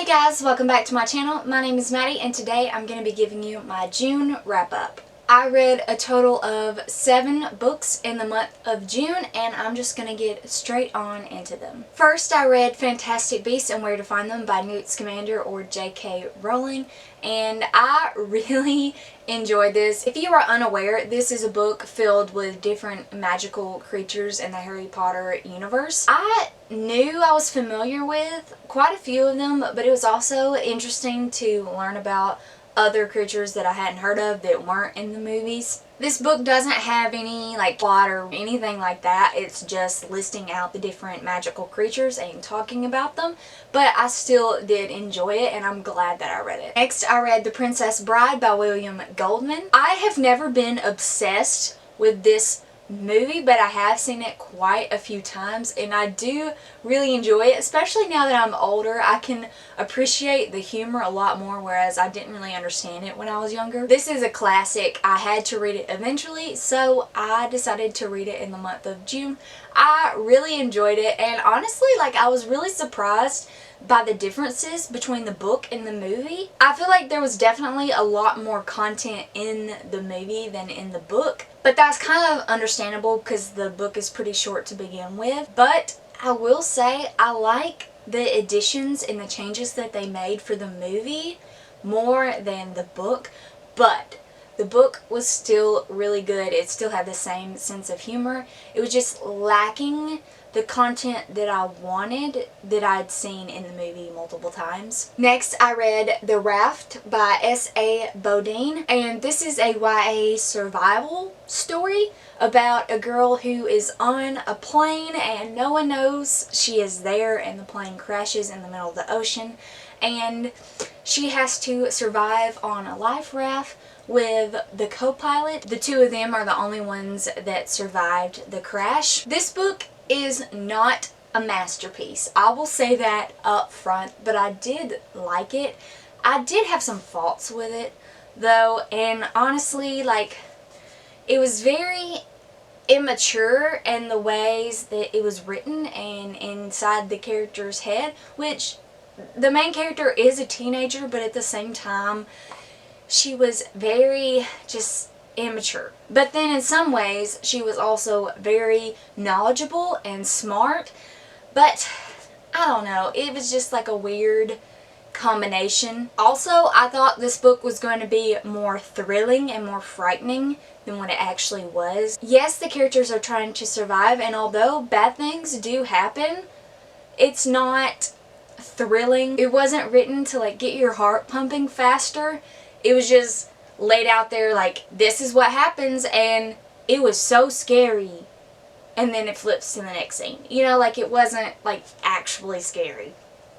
guys, welcome back to my channel. My name is Maddie and today I'm going to be giving you my June wrap up. I read a total of 7 books in the month of June and I'm just going to get straight on into them. First, I read Fantastic Beasts and Where to Find Them by Newt Scamander or J.K. Rowling, and I really enjoyed this. If you are unaware, this is a book filled with different magical creatures in the Harry Potter universe. I knew I was familiar with quite a few of them, but it was also interesting to learn about other creatures that I hadn't heard of that weren't in the movies. This book doesn't have any plot or anything like that. It's just listing out the different magical creatures and talking about them, but I still did enjoy it and I'm glad that I read it. Next, I read The Princess Bride by William Goldman. I have never been obsessed with this movie, but I have seen it quite a few times and I do really enjoy it, especially now that I'm older. I can appreciate the humor a lot more, whereas I didn't really understand it when I was younger. This is a classic. I had to read it eventually, so I decided to read it in the month of June. I really enjoyed it, and honestly, I was really surprised by the differences between the book and the movie. I feel like there was definitely a lot more content in the movie than in the book, but that's kind of understandable because the book is pretty short to begin with. But I will say I like the additions and the changes that they made for the movie more than the book, but the book was still really good. It still had the same sense of humor. It was just lacking the content that I wanted that I'd seen in the movie multiple times. Next, I read The Raft by S.A. Bodine, and this is a YA survival story about a girl who is on a plane and no one knows she is there, and the plane crashes in the middle of the ocean and she has to survive on a life raft with the co-pilot. The two of them are the only ones that survived the crash. This book is not a masterpiece. I will say that up front, but I did like it. I did have some faults with it though, and honestly, it was very immature in the ways that it was written and inside the character's head, which the main character is a teenager, but at the same time she was very just immature. But then in some ways she was also very knowledgeable and smart, but I don't know, it was just a weird combination. Also, I thought this book was going to be more thrilling and more frightening than what it actually was. Yes, the characters are trying to survive, and although bad things do happen, it's not thrilling. It wasn't written to get your heart pumping faster. It was just laid out there this is what happens, and it was so scary, and then it flips to the next scene. You know, it wasn't actually scary.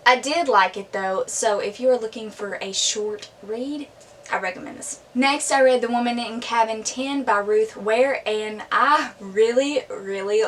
I did like it though, so if you are looking for a short read, I recommend this. Next, I read The Woman in Cabin 10 by Ruth Ware, and I really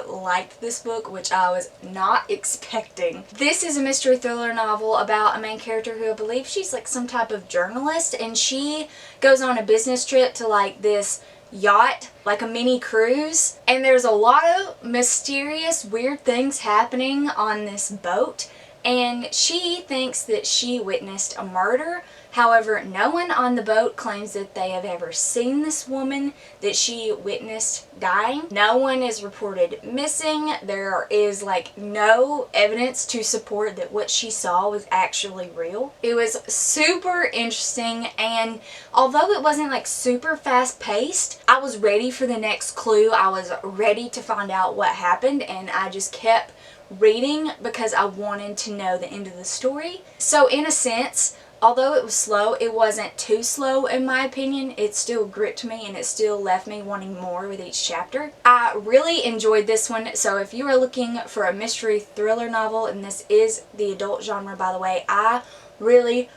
liked this book, which I was not expecting. This is a mystery thriller novel about a main character who I believe she's some type of journalist, and she goes on a business trip to this yacht, a mini cruise, and there's a lot of mysterious, weird things happening on this boat, and she thinks that she witnessed a murder. However, no one on the boat claims that they have ever seen this woman that she witnessed dying. No one is reported missing. There is no evidence to support that what she saw was actually real. It was super interesting, and although it wasn't super fast paced, I was ready for the next clue. I was ready to find out what happened, and I just kept reading because I wanted to know the end of the story. So in a sense, although it was slow, it wasn't too slow in my opinion. It still gripped me and it still left me wanting more with each chapter. I really enjoyed this one, so if you are looking for a mystery thriller novel, and this is the adult genre by the way, I really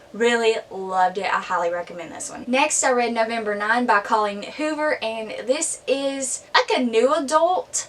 loved it. I highly recommend this one. Next, I read November 9 by Colleen Hoover, and this is a new adult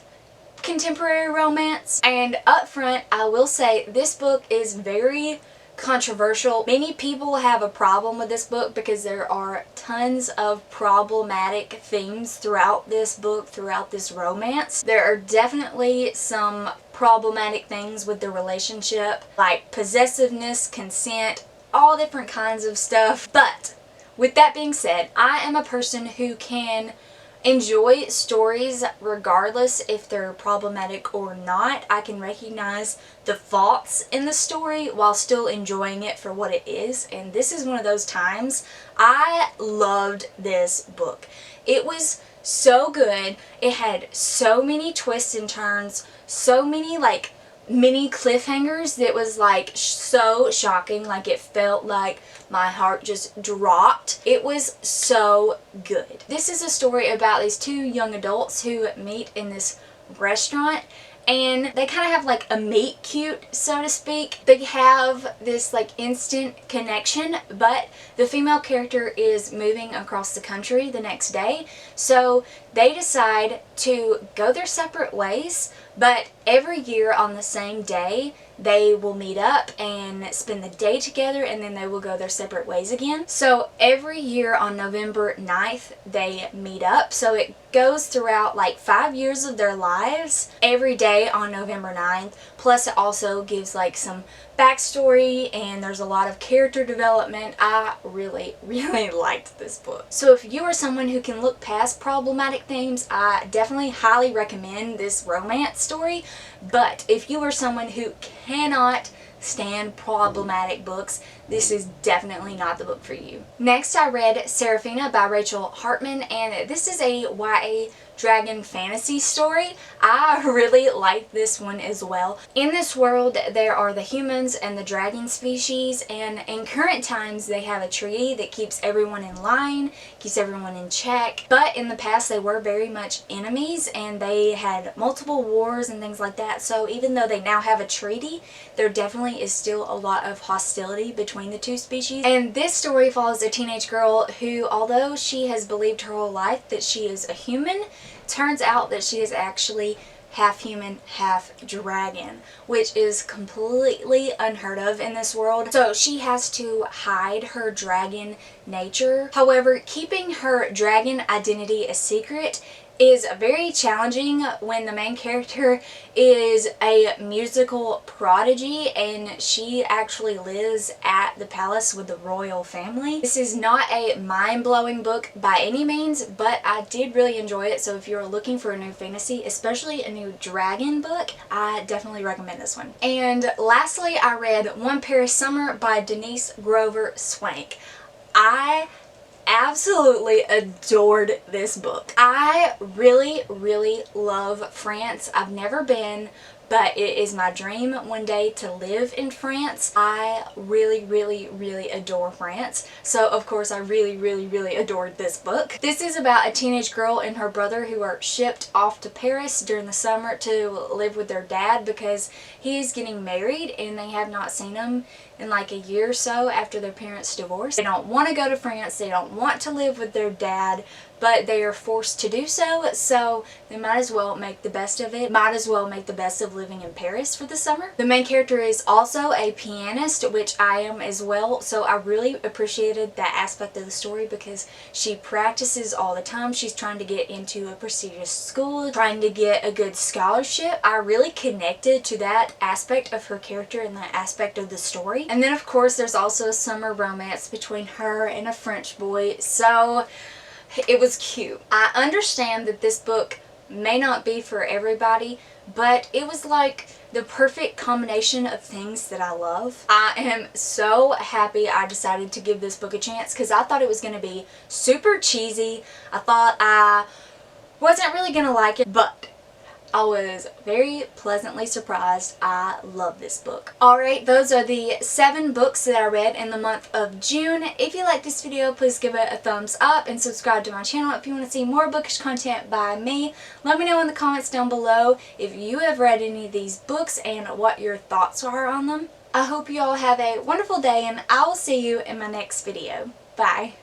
contemporary romance. And up front, I will say this book is very controversial. Many people have a problem with this book because there are tons of problematic themes throughout this book, throughout this romance. There are definitely some problematic things with the relationship, like possessiveness, consent, all different kinds of stuff. But with that being said, I am a person who can enjoy stories regardless if they're problematic or not. I can recognize the faults in the story while still enjoying it for what it is, and this is one of those times. I loved this book. It was so good. It had so many twists and turns, so many like mini cliffhangers that was like so shocking. Like it felt like my heart just dropped. It was so good. This is a story about these two young adults who meet in this restaurant, and they kind of have like a meet cute, so to speak. They have this like instant connection, but the female character is moving across the country the next day, so they decide to go their separate ways, but every year on the same day they will meet up and spend the day together, and then they will go their separate ways again. So every year on November 9th they meet up, so it goes throughout like 5 years of their lives every day on November 9th. Plus it also gives like some backstory, and there's a lot of character development. I really liked this book. So if you are someone who can look past problematic themes, I definitely highly recommend this romance story. But if you are someone who cannot stand problematic books, this is definitely not the book for you. Next, I read Seraphina by Rachel Hartman, and this is a YA dragon fantasy story. I really like this one as well. In this world, there are the humans and the dragon species, and in current times they have a treaty that keeps everyone in line, keeps everyone in check. But in the past they were very much enemies, and they had multiple wars and things like that. So even though they now have a treaty, there definitely is still a lot of hostility between the two species. And this story follows a teenage girl who, although she has believed her whole life that she is a human, turns out that she is actually half human, half dragon, which is completely unheard of in this world. So she has to hide her dragon nature. However, keeping her dragon identity a secret is very challenging when the main character is a musical prodigy, and she actually lives at the palace with the royal family. This is not a mind-blowing book by any means, but I did really enjoy it. So if you're looking for a new fantasy, especially a new dragon book, I definitely recommend this one. And lastly, I read One Paris Summer by Denise Grover Swank. I absolutely adored this book. I really love France. I've never been, but it is my dream one day to live in France. I really adore France. So of course I really adored this book. This is about a teenage girl and her brother who are shipped off to Paris during the summer to live with their dad because he is getting married, and they have not seen him in like a year or so after their parents divorced. They don't want to go to France, they don't want to live with their dad, but they are forced to do so, so they might as well make the best of it. Might as well make the best of living in Paris for the summer. The main character is also a pianist, which I am as well, so I really appreciated that aspect of the story because she practices all the time. She's trying to get into a prestigious school, trying to get a good scholarship. I really connected to that aspect of her character and that aspect of the story. And then of course there's also a summer romance between her and a French boy, so it was cute. I understand that this book may not be for everybody, but it was like the perfect combination of things that I love. I am so happy I decided to give this book a chance because I thought it was going to be super cheesy. I thought I wasn't really going to like it, but I was very pleasantly surprised. I love this book. Alright, those are the 7 books that I read in the month of June. If you like this video, please give it a thumbs up and subscribe to my channel. If you want to see more bookish content by me, let me know in the comments down below if you have read any of these books and what your thoughts are on them. I hope you all have a wonderful day, and I will see you in my next video. Bye.